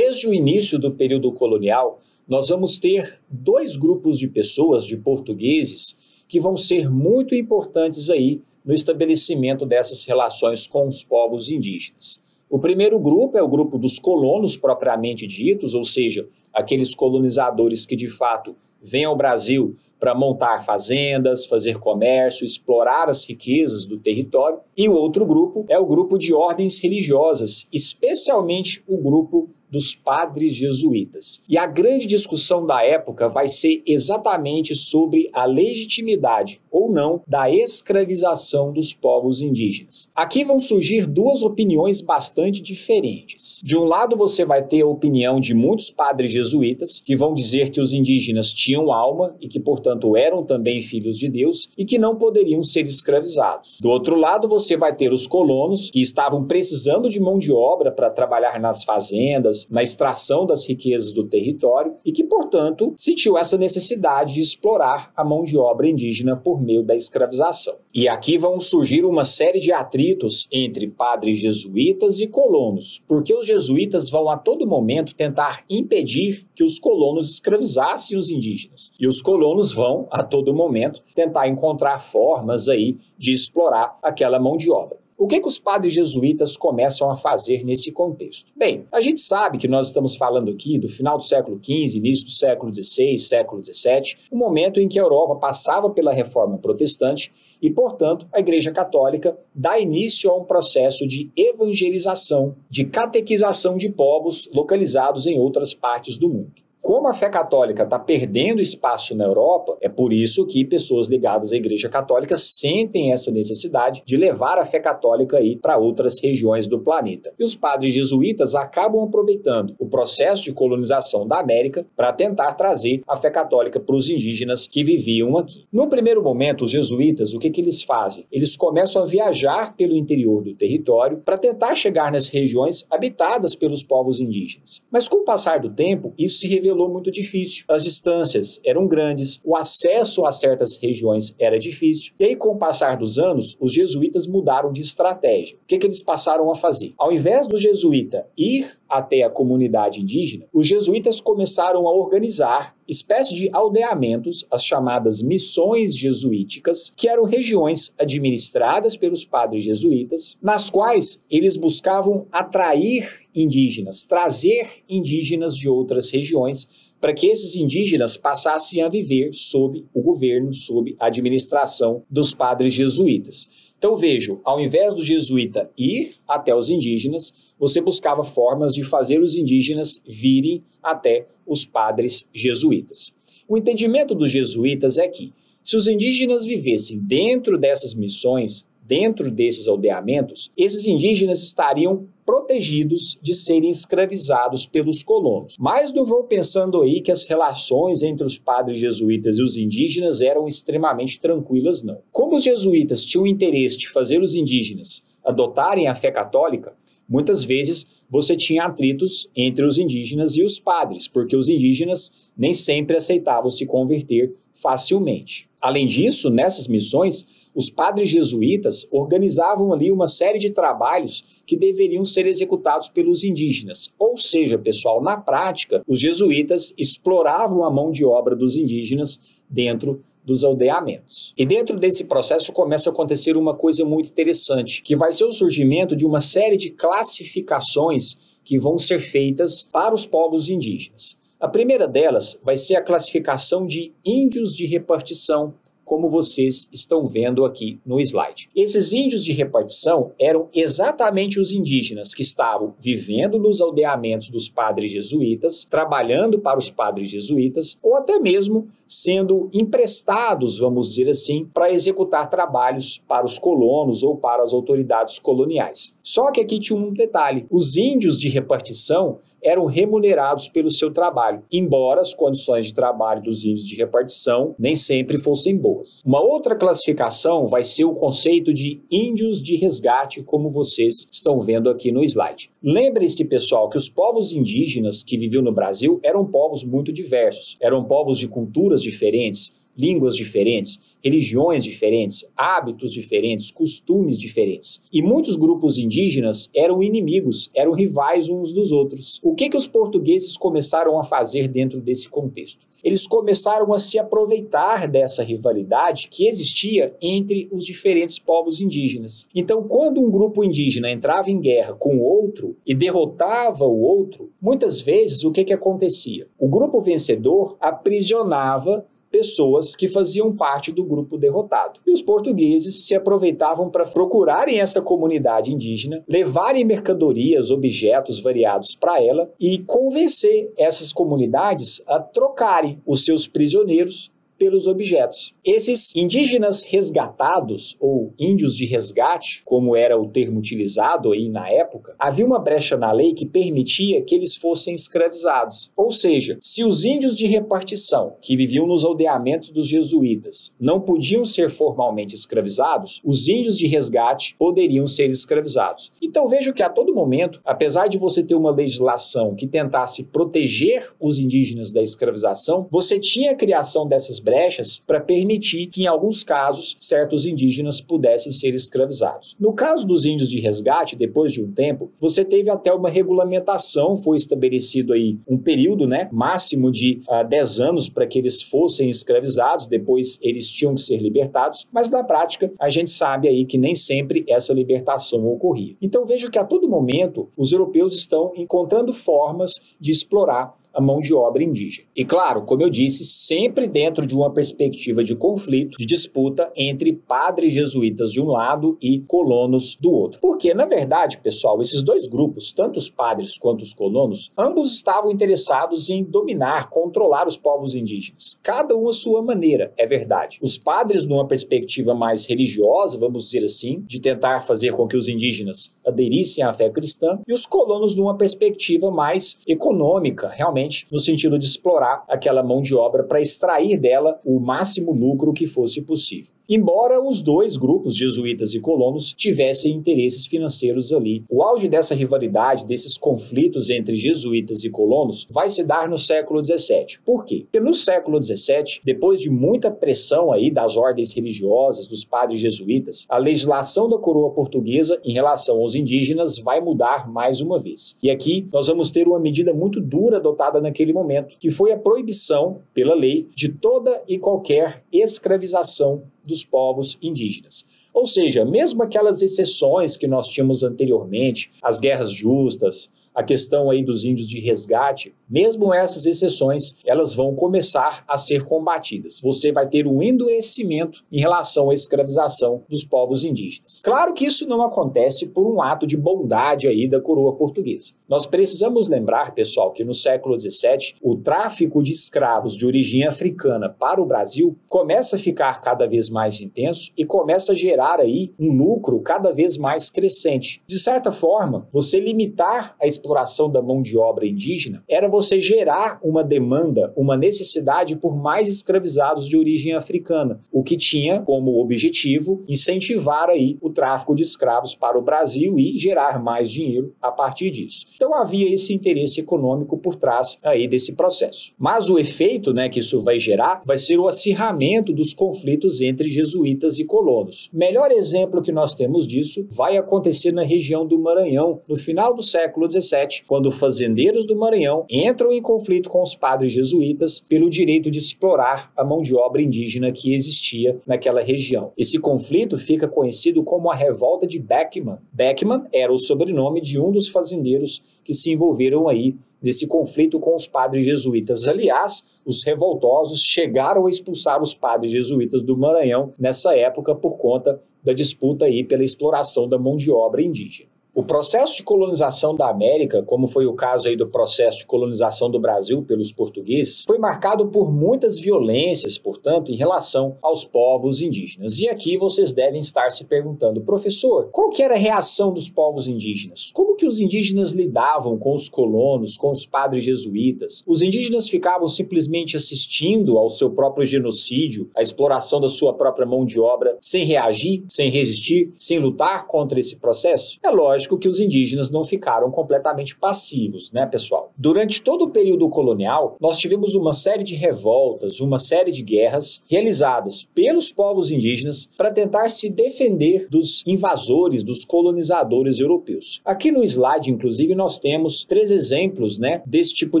Desde o início do período colonial, nós vamos ter dois grupos de pessoas, de portugueses, que vão ser muito importantes aí no estabelecimento dessas relações com os povos indígenas. O primeiro grupo é o grupo dos colonos propriamente ditos, ou seja, aqueles colonizadores que de fato vêm ao Brasil para montar fazendas, fazer comércio, explorar as riquezas do território. E o outro grupo é o grupo de ordens religiosas, especialmente o grupo dos padres jesuítas. E a grande discussão da época vai ser exatamente sobre a legitimidade ou não da escravização dos povos indígenas. Aqui vão surgir duas opiniões bastante diferentes. De um lado, você vai ter a opinião de muitos padres jesuítas, que vão dizer que os indígenas tinham alma e que, portanto, eram também filhos de Deus e que não poderiam ser escravizados. Do outro lado, você vai ter os colonos, que estavam precisando de mão de obra para trabalhar nas fazendas, na extração das riquezas do território e que, portanto, sentiu essa necessidade de explorar a mão de obra indígena por meio da escravização. E aqui vão surgir uma série de atritos entre padres jesuítas e colonos, porque os jesuítas vão a todo momento tentar impedir que os colonos escravizassem os indígenas. E os colonos vão, a todo momento, tentar encontrar formas aí de explorar aquela mão de obra. O que os padres jesuítas começam a fazer nesse contexto? Bem, a gente sabe que nós estamos falando aqui do final do século XV, início do século XVI, século XVII, um momento em que a Europa passava pela reforma protestante e, portanto, a Igreja Católica dá início a um processo de evangelização, de catequização de povos localizados em outras partes do mundo. Como a fé católica está perdendo espaço na Europa, é por isso que pessoas ligadas à Igreja Católica sentem essa necessidade de levar a fé católica para outras regiões do planeta. E os padres jesuítas acabam aproveitando o processo de colonização da América para tentar trazer a fé católica para os indígenas que viviam aqui. No primeiro momento, os jesuítas, o que eles fazem? Eles começam a viajar pelo interior do território para tentar chegar nas regiões habitadas pelos povos indígenas. Mas com o passar do tempo, isso se revelou muito difícil. As distâncias eram grandes, o acesso a certas regiões era difícil. E aí, com o passar dos anos, os jesuítas mudaram de estratégia. O que eles passaram a fazer? Ao invés do jesuíta ir até a comunidade indígena, os jesuítas começaram a organizar espécie de aldeamentos, as chamadas missões jesuíticas, que eram regiões administradas pelos padres jesuítas, nas quais eles buscavam atrair indígenas, trazer indígenas de outras regiões, para que esses indígenas passassem a viver sob o governo, sob a administração dos padres jesuítas. Então vejam, ao invés do jesuíta ir até os indígenas, você buscava formas de fazer os indígenas virem até os padres jesuítas. O entendimento dos jesuítas é que, se os indígenas vivessem dentro dessas missões, dentro desses aldeamentos, esses indígenas estariam protegidos de serem escravizados pelos colonos. Mas não vão pensando aí que as relações entre os padres jesuítas e os indígenas eram extremamente tranquilas, não. Como os jesuítas tinham interesse de fazer os indígenas adotarem a fé católica, muitas vezes você tinha atritos entre os indígenas e os padres, porque os indígenas nem sempre aceitavam se converter facilmente. Além disso, nessas missões, os padres jesuítas organizavam ali uma série de trabalhos que deveriam ser executados pelos indígenas. Ou seja, pessoal, na prática, os jesuítas exploravam a mão de obra dos indígenas dentro dos aldeamentos. E dentro desse processo começa a acontecer uma coisa muito interessante, que vai ser o surgimento de uma série de classificações que vão ser feitas para os povos indígenas. A primeira delas vai ser a classificação de índios de repartição, como vocês estão vendo aqui no slide. Esses índios de repartição eram exatamente os indígenas que estavam vivendo nos aldeamentos dos padres jesuítas, trabalhando para os padres jesuítas, ou até mesmo sendo emprestados, vamos dizer assim, para executar trabalhos para os colonos ou para as autoridades coloniais. Só que aqui tinha um detalhe: os índios de repartição eram remunerados pelo seu trabalho, embora as condições de trabalho dos índios de repartição nem sempre fossem boas. Uma outra classificação vai ser o conceito de índios de resgate, como vocês estão vendo aqui no slide. Lembre-se, pessoal, que os povos indígenas que viviam no Brasil eram povos muito diversos, eram povos de culturas diferentes, línguas diferentes, religiões diferentes, hábitos diferentes, costumes diferentes. E muitos grupos indígenas eram inimigos, eram rivais uns dos outros. O que os portugueses começaram a fazer dentro desse contexto? Eles começaram a se aproveitar dessa rivalidade que existia entre os diferentes povos indígenas. Então, quando um grupo indígena entrava em guerra com o outro e derrotava o outro, muitas vezes o que acontecia? O grupo vencedor aprisionava pessoas que faziam parte do grupo derrotado. E os portugueses se aproveitavam para procurarem essa comunidade indígena, levarem mercadorias, objetos variados para ela e convencer essas comunidades a trocarem os seus prisioneiros pelos objetos. Esses indígenas resgatados, ou índios de resgate, como era o termo utilizado aí na época, havia uma brecha na lei que permitia que eles fossem escravizados. Ou seja, se os índios de repartição, que viviam nos aldeamentos dos jesuítas, não podiam ser formalmente escravizados, os índios de resgate poderiam ser escravizados. Então vejo que a todo momento, apesar de você ter uma legislação que tentasse proteger os indígenas da escravização, você tinha a criação dessas brechas para permitir que, em alguns casos, certos indígenas pudessem ser escravizados. No caso dos índios de resgate, depois de um tempo, você teve até uma regulamentação, foi estabelecido aí um período, máximo de 10 anos para que eles fossem escravizados, depois eles tinham que ser libertados, mas na prática a gente sabe aí que nem sempre essa libertação ocorria. Então vejo que a todo momento os europeus estão encontrando formas de explorar a mão de obra indígena. E claro, como eu disse, sempre dentro de uma perspectiva de conflito, de disputa entre padres jesuítas de um lado e colonos do outro. Porque, na verdade, pessoal, esses dois grupos, tanto os padres quanto os colonos, ambos estavam interessados em dominar, controlar os povos indígenas. Cada um à sua maneira, é verdade. Os padres numa perspectiva mais religiosa, vamos dizer assim, de tentar fazer com que os indígenas aderissem à fé cristã, e os colonos numa perspectiva mais econômica, realmente no sentido de explorar aquela mão de obra para extrair dela o máximo lucro que fosse possível. Embora os dois grupos, jesuítas e colonos, tivessem interesses financeiros ali. O auge dessa rivalidade, desses conflitos entre jesuítas e colonos, vai se dar no século XVII. Por quê? Porque no século XVII, depois de muita pressão aí das ordens religiosas, dos padres jesuítas, a legislação da coroa portuguesa em relação aos indígenas vai mudar mais uma vez. E aqui nós vamos ter uma medida muito dura adotada naquele momento, que foi a proibição, pela lei, de toda e qualquer escravização dos povos indígenas. Ou seja, mesmo aquelas exceções que nós tínhamos anteriormente, as guerras justas, a questão aí dos índios de resgate, mesmo essas exceções, elas vão começar a ser combatidas. Você vai ter um endurecimento em relação à escravização dos povos indígenas. Claro que isso não acontece por um ato de bondade aí da coroa portuguesa. Nós precisamos lembrar, pessoal, que no século XVII, o tráfico de escravos de origem africana para o Brasil começa a ficar cada vez mais intenso e começa a gerar aí um lucro cada vez mais crescente. De certa forma, você limitar a exploração da mão de obra indígena era você gerar uma demanda, uma necessidade por mais escravizados de origem africana, o que tinha como objetivo incentivar aí o tráfico de escravos para o Brasil e gerar mais dinheiro a partir disso. Então havia esse interesse econômico por trás aí desse processo. Mas o efeito, que isso vai gerar vai ser o acirramento dos conflitos entre jesuítas e colonos. Melhor exemplo que nós temos disso vai acontecer na região do Maranhão, no final do século XVII, quando fazendeiros do Maranhão entram em conflito com os padres jesuítas pelo direito de explorar a mão de obra indígena que existia naquela região. Esse conflito fica conhecido como a Revolta de Beckman. Beckman era o sobrenome de um dos fazendeiros que se envolveram aí nesse conflito com os padres jesuítas. Aliás, os revoltosos chegaram a expulsar os padres jesuítas do Maranhão nessa época por conta da disputa aí pela exploração da mão de obra indígena. O processo de colonização da América, como foi o caso aí do processo de colonização do Brasil pelos portugueses, foi marcado por muitas violências, portanto, em relação aos povos indígenas. E aqui vocês devem estar se perguntando, professor, qual que era a reação dos povos indígenas? Como que os indígenas lidavam com os colonos, com os padres jesuítas? Os indígenas ficavam simplesmente assistindo ao seu próprio genocídio, à exploração da sua própria mão de obra, sem reagir, sem resistir, sem lutar contra esse processo? É lógico lógico que os indígenas não ficaram completamente passivos, né, pessoal? Durante todo o período colonial, nós tivemos uma série de revoltas, uma série de guerras realizadas pelos povos indígenas para tentar se defender dos invasores, dos colonizadores europeus. Aqui no slide, inclusive, nós temos 3 exemplos, né, desse tipo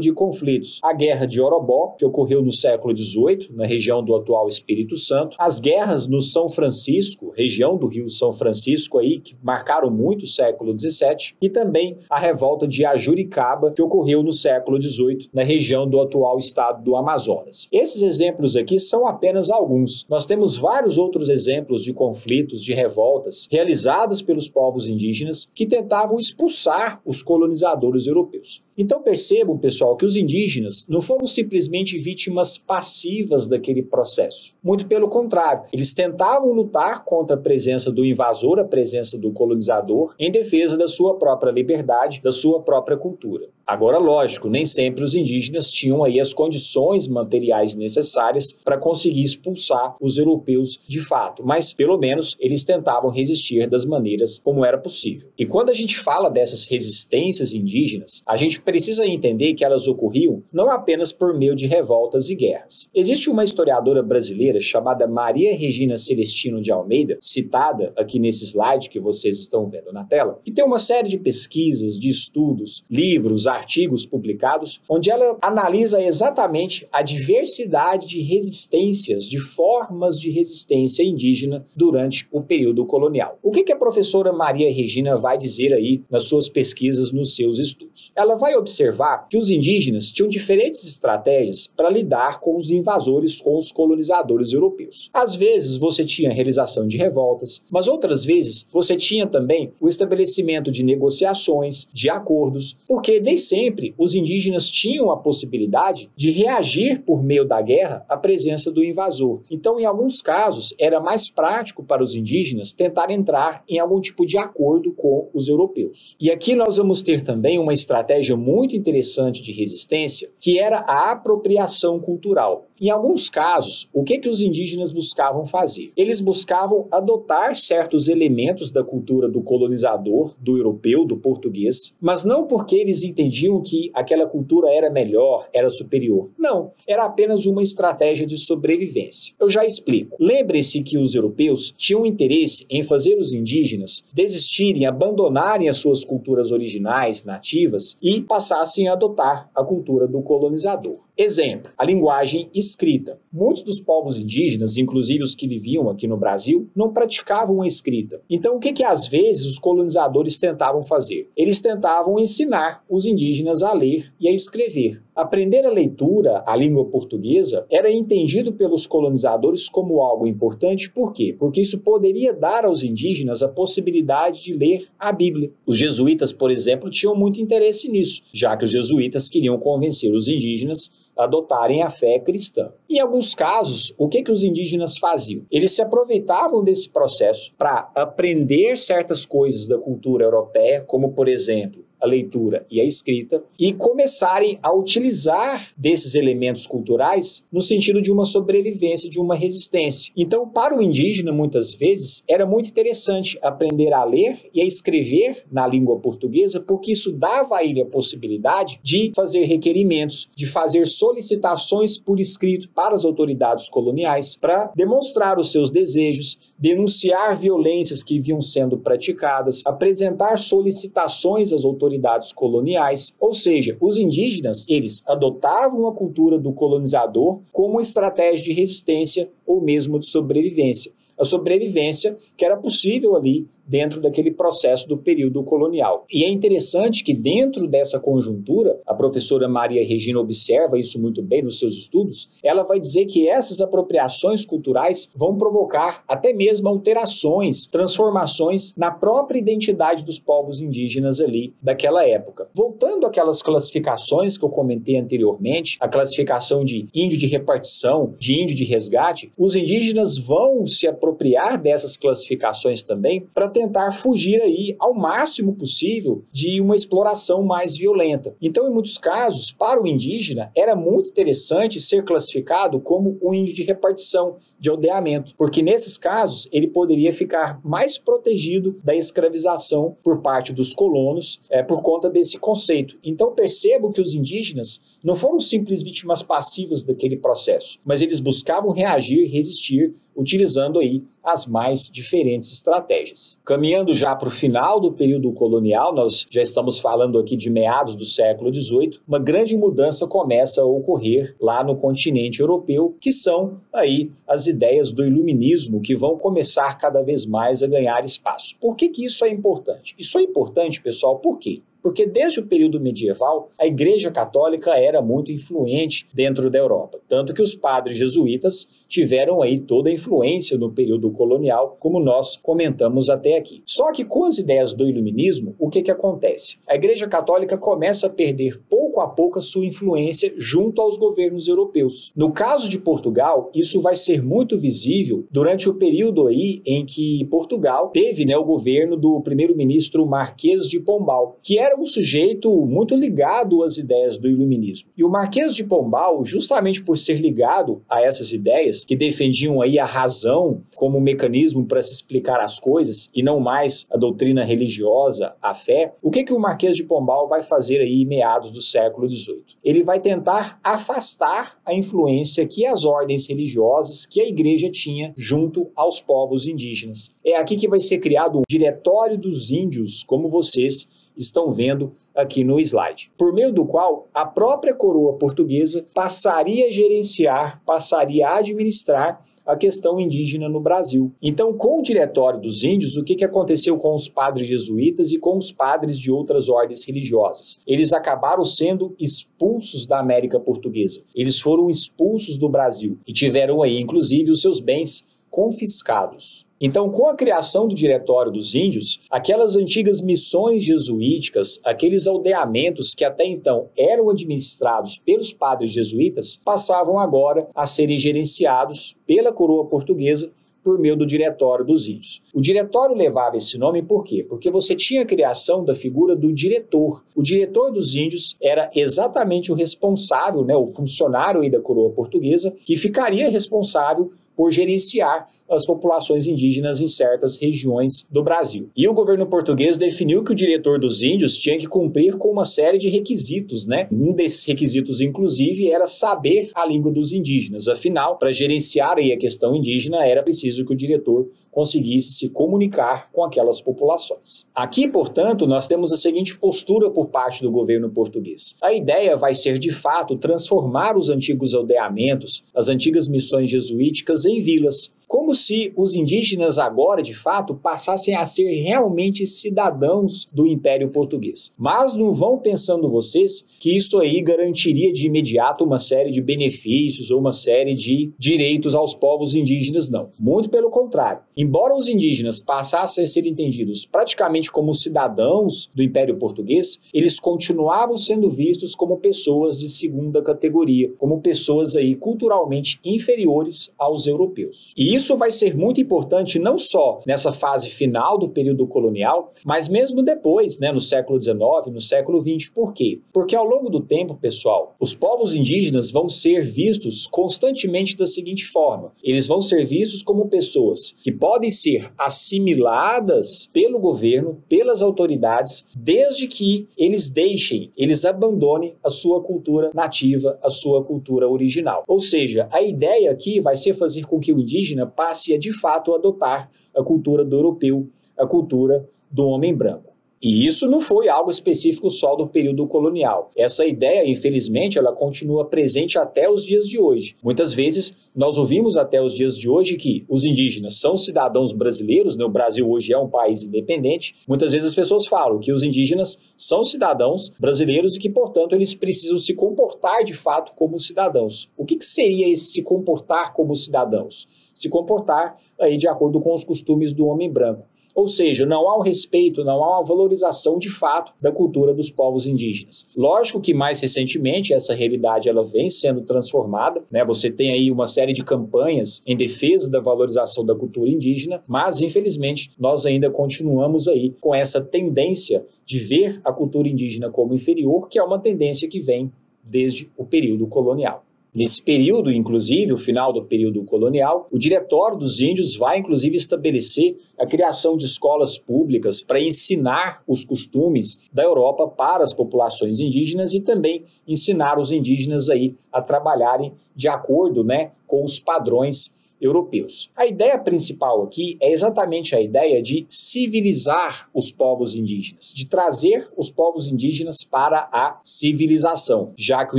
de conflitos. A Guerra de Orobó, que ocorreu no século XVIII, na região do atual Espírito Santo. As guerras no São Francisco, região do Rio São Francisco, aí, que marcaram muito o século XVII. E também a revolta de Ajuricaba, que ocorreu no século XVIII, na região do atual estado do Amazonas. Esses exemplos aqui são apenas alguns. Nós temos vários outros exemplos de conflitos, de revoltas, realizadas pelos povos indígenas que tentavam expulsar os colonizadores europeus. Então percebam, pessoal, que os indígenas não foram simplesmente vítimas passivas daquele processo. Muito pelo contrário, eles tentavam lutar contra a presença do invasor, a presença do colonizador, em defesa da sua própria liberdade, da sua própria cultura. Agora, lógico, nem sempre os indígenas tinham aí as condições materiais necessárias para conseguir expulsar os europeus de fato, mas pelo menos eles tentavam resistir das maneiras como era possível. E quando a gente fala dessas resistências indígenas, a gente precisa entender que elas ocorriam não apenas por meio de revoltas e guerras. Existe uma historiadora brasileira chamada Maria Regina Celestino de Almeida, citada aqui nesse slide que vocês estão vendo na tela, que tem uma série de pesquisas, de estudos, livros, artigos publicados, onde ela analisa exatamente a diversidade de resistências, de formas de resistência indígena durante o período colonial. O que a professora Maria Regina vai dizer aí nas suas pesquisas, nos seus estudos? Ela vai observar que os indígenas tinham diferentes estratégias para lidar com os invasores, com os colonizadores europeus. Às vezes você tinha a realização de revoltas, mas outras vezes você tinha também o estabelecimento de negociações, de acordos, porque nem sempre os indígenas tinham a possibilidade de reagir por meio da guerra à presença do invasor. Então, em alguns casos, era mais prático para os indígenas tentar entrar em algum tipo de acordo com os europeus. E aqui nós vamos ter também uma estratégia muito interessante de resistência, que era a apropriação cultural. Em alguns casos, o que os indígenas buscavam fazer? Eles buscavam adotar certos elementos da cultura do colonizador, do europeu, do português, mas não porque eles entendiam que aquela cultura era melhor, era superior. Não, era apenas uma estratégia de sobrevivência. Eu já explico. Lembre-se que os europeus tinham interesse em fazer os indígenas desistirem, abandonarem as suas culturas originais, nativas, e passassem a adotar a cultura do colonizador. Exemplo, a linguagem escrita. Muitos dos povos indígenas, inclusive os que viviam aqui no Brasil, não praticavam a escrita. Então, o que às vezes os colonizadores tentavam fazer? Eles tentavam ensinar os indígenas a ler e a escrever. Aprender a leitura, a língua portuguesa, era entendido pelos colonizadores como algo importante. Por quê? Porque isso poderia dar aos indígenas a possibilidade de ler a Bíblia. Os jesuítas, por exemplo, tinham muito interesse nisso, já que os jesuítas queriam convencer os indígenas a adotarem a fé cristã. Em alguns casos, o que os indígenas faziam? Eles se aproveitavam desse processo para aprender certas coisas da cultura europeia, como, por exemplo, a leitura e a escrita, e começarem a utilizar desses elementos culturais no sentido de uma sobrevivência, de uma resistência. Então, para o indígena, muitas vezes, era muito interessante aprender a ler e a escrever na língua portuguesa, porque isso dava a ele a possibilidade de fazer requerimentos, de fazer solicitações por escrito para as autoridades coloniais, para demonstrar os seus desejos, denunciar violências que vinham sendo praticadas, apresentar solicitações às autoridades coloniais, ou seja, os indígenas, eles adotavam a cultura do colonizador como estratégia de resistência ou mesmo de sobrevivência. A sobrevivência que era possível ali dentro daquele processo do período colonial. E é interessante que dentro dessa conjuntura, a professora Maria Regina observa isso muito bem nos seus estudos, ela vai dizer que essas apropriações culturais vão provocar até mesmo alterações, transformações na própria identidade dos povos indígenas ali daquela época. Voltando àquelas classificações que eu comentei anteriormente, a classificação de índio de repartição, de índio de resgate, os indígenas vão se apropriar dessas classificações também para tentar fugir aí ao máximo possível de uma exploração mais violenta. Então, em muitos casos, para o indígena, era muito interessante ser classificado como um índio de repartição, de aldeamento, porque nesses casos ele poderia ficar mais protegido da escravização por parte dos colonos por conta desse conceito. Então percebo que os indígenas não foram simples vítimas passivas daquele processo, mas eles buscavam reagir, resistir, utilizando aí as mais diferentes estratégias. Caminhando já para o final do período colonial, nós já estamos falando aqui de meados do século XVIII, uma grande mudança começa a ocorrer lá no continente europeu, que são aí as ideias do iluminismo que vão começar cada vez mais a ganhar espaço. Por que isso é importante? Isso é importante, pessoal, por quê? Porque desde o período medieval, a Igreja Católica era muito influente dentro da Europa. Tanto que os padres jesuítas tiveram aí toda a influência no período colonial, como nós comentamos até aqui. Só que com as ideias do iluminismo, o que acontece? A Igreja Católica começa a perder pouco a pouco a sua influência junto aos governos europeus. No caso de Portugal, isso vai ser muito visível durante o período aí em que Portugal teve o governo do primeiro-ministro Marquês de Pombal, que era um sujeito muito ligado às ideias do iluminismo. E o Marquês de Pombal, justamente por ser ligado a essas ideias, que defendiam aí a razão como mecanismo para se explicar as coisas e não mais a doutrina religiosa, a fé, o que o Marquês de Pombal vai fazer aí em meados do século XVIII? Ele vai tentar afastar a influência que as ordens religiosas, que a igreja tinha junto aos povos indígenas. É aqui que vai ser criado um Diretório dos Índios, como vocês estão vendo aqui no slide, por meio do qual a própria coroa portuguesa passaria a gerenciar, passaria a administrar a questão indígena no Brasil. Então, com o Diretório dos Índios, o que aconteceu com os padres jesuítas e com os padres de outras ordens religiosas? Eles acabaram sendo expulsos da América Portuguesa. Eles foram expulsos do Brasil e tiveram aí, inclusive, os seus bens confiscados. Então, com a criação do Diretório dos Índios, aquelas antigas missões jesuíticas, aqueles aldeamentos que até então eram administrados pelos padres jesuítas, passavam agora a serem gerenciados pela coroa portuguesa por meio do Diretório dos Índios. O diretório levava esse nome por quê? Porque você tinha a criação da figura do diretor. O diretor dos índios era exatamente o responsável, o funcionário aí da coroa portuguesa, que ficaria responsável por gerenciar as populações indígenas em certas regiões do Brasil. E o governo português definiu que o diretor dos índios tinha que cumprir com uma série de requisitos, Um desses requisitos, inclusive, era saber a língua dos indígenas. Afinal, para gerenciar aí a questão indígena, era preciso que o diretor conseguisse se comunicar com aquelas populações. Aqui, portanto, nós temos a seguinte postura por parte do governo português. A ideia vai ser, de fato, transformar os antigos aldeamentos, as antigas missões jesuíticas em vilas, como se os indígenas agora, de fato, passassem a ser realmente cidadãos do Império Português. Mas não vão pensando vocês que isso aí garantiria de imediato uma série de benefícios ou uma série de direitos aos povos indígenas, não. Muito pelo contrário. Embora os indígenas passassem a ser entendidos praticamente como cidadãos do Império Português, eles continuavam sendo vistos como pessoas de segunda categoria, como pessoas aí culturalmente inferiores aos europeus. E isso vai ser muito importante não só nessa fase final do período colonial, mas mesmo depois, no século XIX, no século XX. Por quê? Porque ao longo do tempo, pessoal, os povos indígenas vão ser vistos constantemente da seguinte forma. Eles vão ser vistos como pessoas que podem ser assimiladas pelo governo, pelas autoridades, desde que eles abandonem a sua cultura nativa, a sua cultura original. Ou seja, a ideia aqui vai ser fazer com que o indígena passe a, de fato, adotar a cultura do europeu, a cultura do homem branco. E isso não foi algo específico só do período colonial. Essa ideia, infelizmente, ela continua presente até os dias de hoje. Muitas vezes, nós ouvimos até os dias de hoje que os indígenas são cidadãos brasileiros, o Brasil hoje é um país independente. Muitas vezes as pessoas falam que os indígenas são cidadãos brasileiros e que, portanto, eles precisam se comportar de fato como cidadãos. O que seria esse se comportar como cidadãos? se comportar aí de acordo com os costumes do homem branco. Ou seja, não há um respeito, não há uma valorização de fato da cultura dos povos indígenas. Lógico que mais recentemente essa realidade ela vem sendo transformada, né? Você tem aí uma série de campanhas em defesa da valorização da cultura indígena, mas infelizmente nós ainda continuamos aí com essa tendência de ver a cultura indígena como inferior, que é uma tendência que vem desde o período colonial. Nesse período, inclusive, o final do período colonial, o Diretório dos Índios vai, inclusive, estabelecer a criação de escolas públicas para ensinar os costumes da Europa para as populações indígenas e também ensinar os indígenas aí a trabalharem de acordo, né, com os padrões europeus. A ideia principal aqui é exatamente a ideia de civilizar os povos indígenas, de trazer os povos indígenas para a civilização, já que o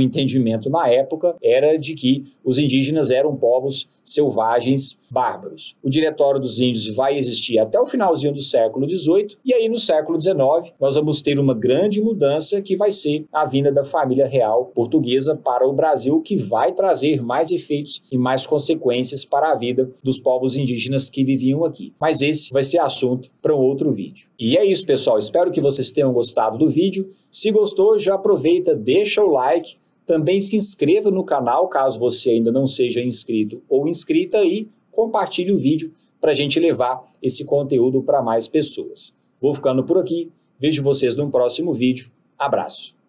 entendimento na época era de que os indígenas eram povos selvagens, bárbaros. O Diretório dos Índios vai existir até o finalzinho do século XVIII e aí no século XIX nós vamos ter uma grande mudança que vai ser a vinda da família real portuguesa para o Brasil, que vai trazer mais efeitos e mais consequências para a vida dos povos indígenas que viviam aqui. Mas esse vai ser assunto para um outro vídeo. E é isso, pessoal. Espero que vocês tenham gostado do vídeo. Se gostou, já aproveita, deixa o like. Também se inscreva no canal, caso você ainda não seja inscrito ou inscrita, e compartilhe o vídeo para a gente levar esse conteúdo para mais pessoas. Vou ficando por aqui. Vejo vocês no próximo vídeo. Abraço.